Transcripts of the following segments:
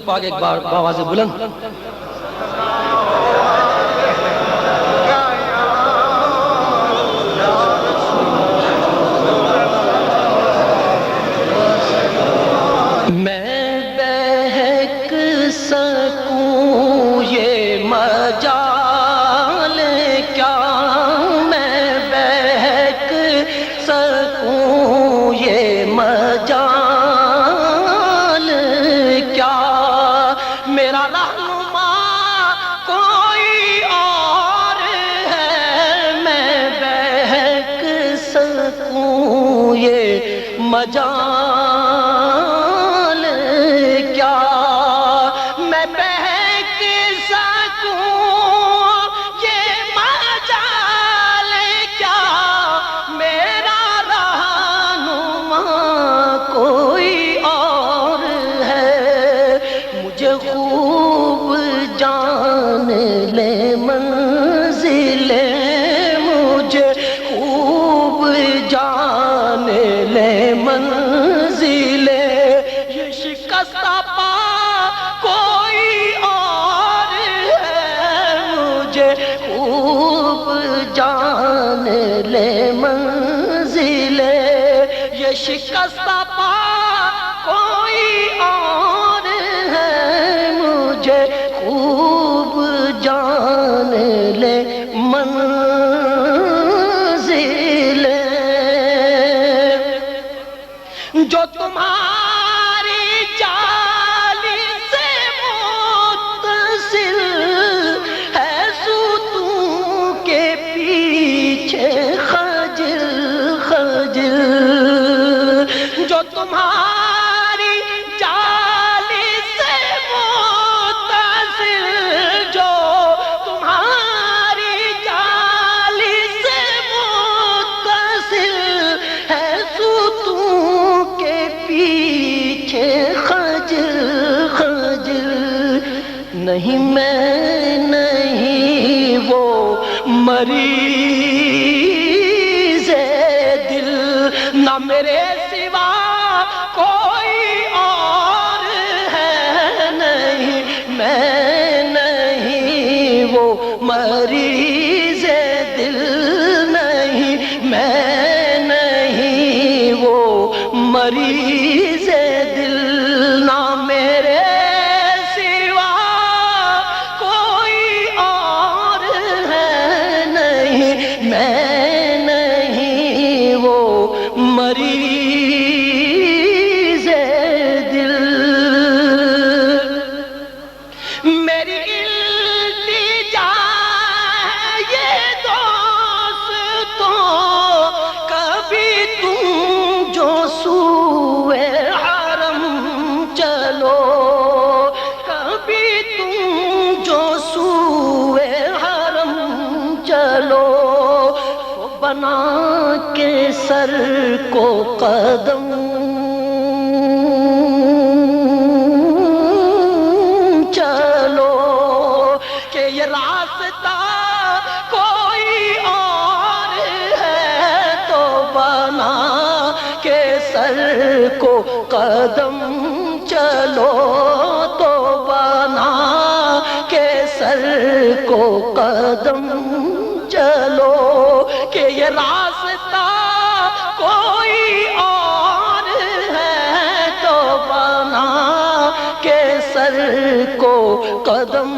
پاک ایک بار بآواز بلند میں بہک سکوں یہ مجال کیا، میں بہک سکوں یہ مجال کیا، میرا رہنما کوئی اور ہے، میں بہک سکوں یہ مجال کیا، میں بہک سکوں یہ مجال کیا، میرا رہنما کوئی اور ہے، مجھے خوب جان لے منزلیں، مجھے خوب جان لے منزلیں، یہ شکستہ پا کوئی اور ہے، مجھے خوب جان لے منزلیں، یہ شکستہ پا کوئی اور ہے، مجھے خوب جان لے منزلیں، جو تمہاری جالی سے متصل ہے، ستون کے پیچھے خجل خجل، جو تمہاری جالی سے متصل، جو تمہاری جالی سے متصل ہے، ستون کے پیچھے خجل خجل، نہیں میں نہیں وہ مریض دل، نہ میرے سوا کوئی اور ہے، نہیں میں نہیں وہ مریض دل، نہیں میں نہیں وہ مریض دل، نہ میرے سوا کوئی اور ہے، نہیں میں نہیں وہ مریض دل، میری التجا ہے یہ دوستوں، کبھی تم جو سوئے حرم چلو، کبھی تم جو سوئے حرم چلو، تو بنا کے سر کو قدم چلو، کہ یہ راستہ کوئی اور ہے، تو بنا کے سر کو قدم چلو، تو بنا کے سر کو قدم چلو، کہ یہ راستہ کوئی اور ہے، تو بنا کے سر کو قدم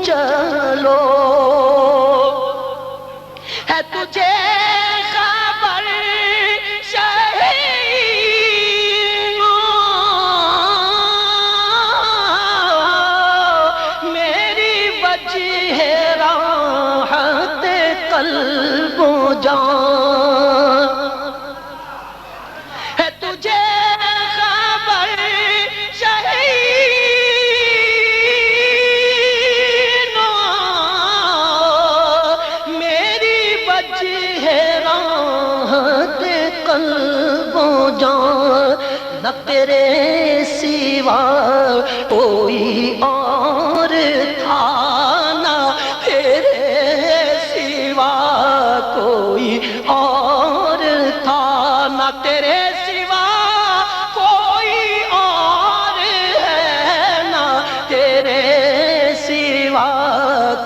چلو، ہے تجھے خبر شہید میری وجہ راحت قلب و جان، ہے تجھے خبر شہید میری وجہ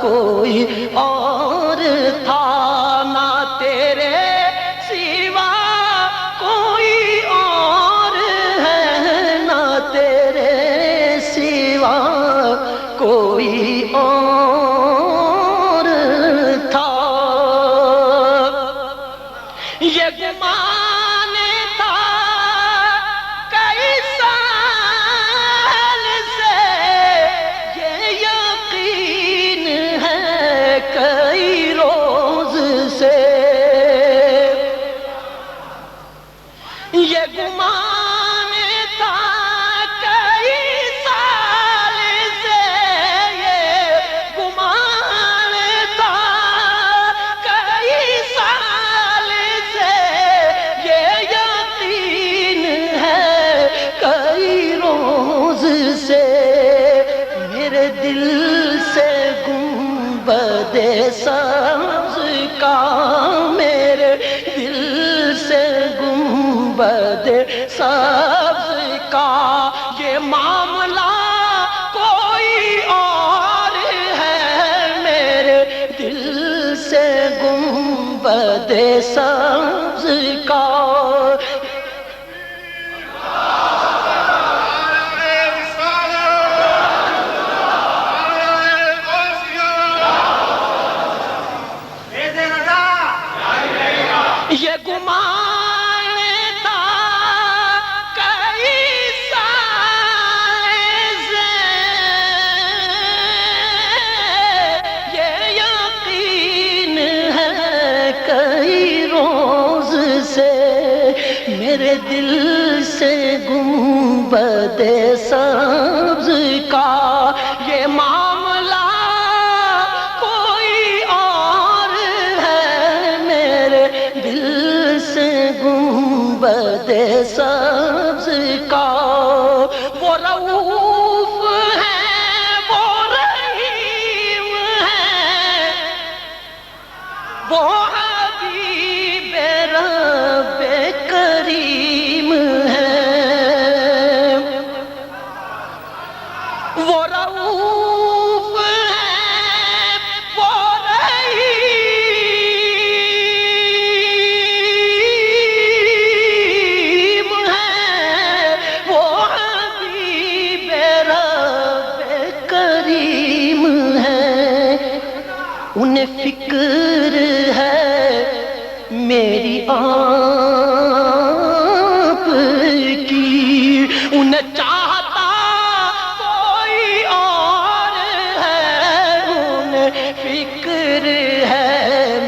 کوئی اور تھا، نہ تیرے سوا کوئی اور ہے، نہ تیرے سوا کوئی اور تھا۔ یہ گمان تھا کئی سال سے، یہ یقین ہے کئی روز سے، یہ گمان تھا کئی سال سے، یہ گمان تھا کئی سال سے، یہ یقین ہے کئی روز سے، میرے دل سے گنبد سبز کا، میرے دل سے گنبد سبز کا یہ معاملہ کوئی اور ہے، میرے دل سے گنبد سبز کا۔ یہ گمان تھا کئی سال سے، یہ یقین ہے کئی روز سے، میرے دل سے گنبد سبز کا یہ معاملہ کوئی اور ہے، میرے دل سے گنبد سبز کا۔ وہ رؤوف ہے، وہ رحیم ہے، وہ حبیب رب کریم ہے، وہ رؤوف ہے، وہ رحیم ہے، وہ حبیب رب کریم ہے، انہیں فکر ہے میری آپ کی، انہیں چاہتا کوئی اور ہے، انہیں فکر ہے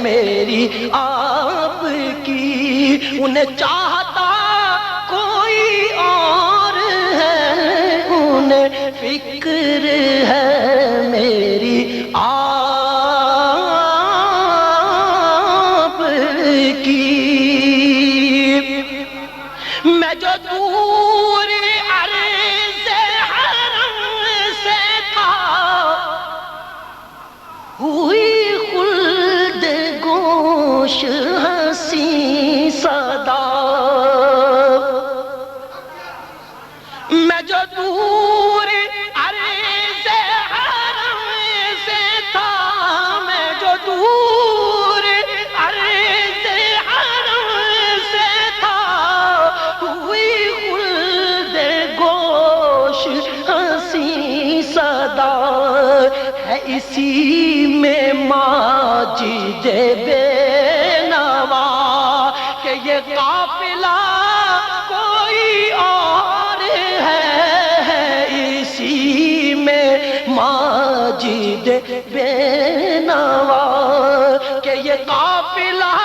میری آپ کی، انہیں چاہتا کوئی اور ہے، انہیں فکر ہے میری آپ کی۔ میں جو دور عرض حرم سے تھا، ہوئی خلد گوش ہنسی صدا، میں جو دور عرض حرم سے تھا، میں جو دور عرض حرم سے تھا، ہوئی خلد گوش ہنسی صدا، ہے اسی میں ماجد بے نوا کہ یہ قافلہ کوئی اور ہے، اسی میں ماجد بے نوا کہ یہ قافلہ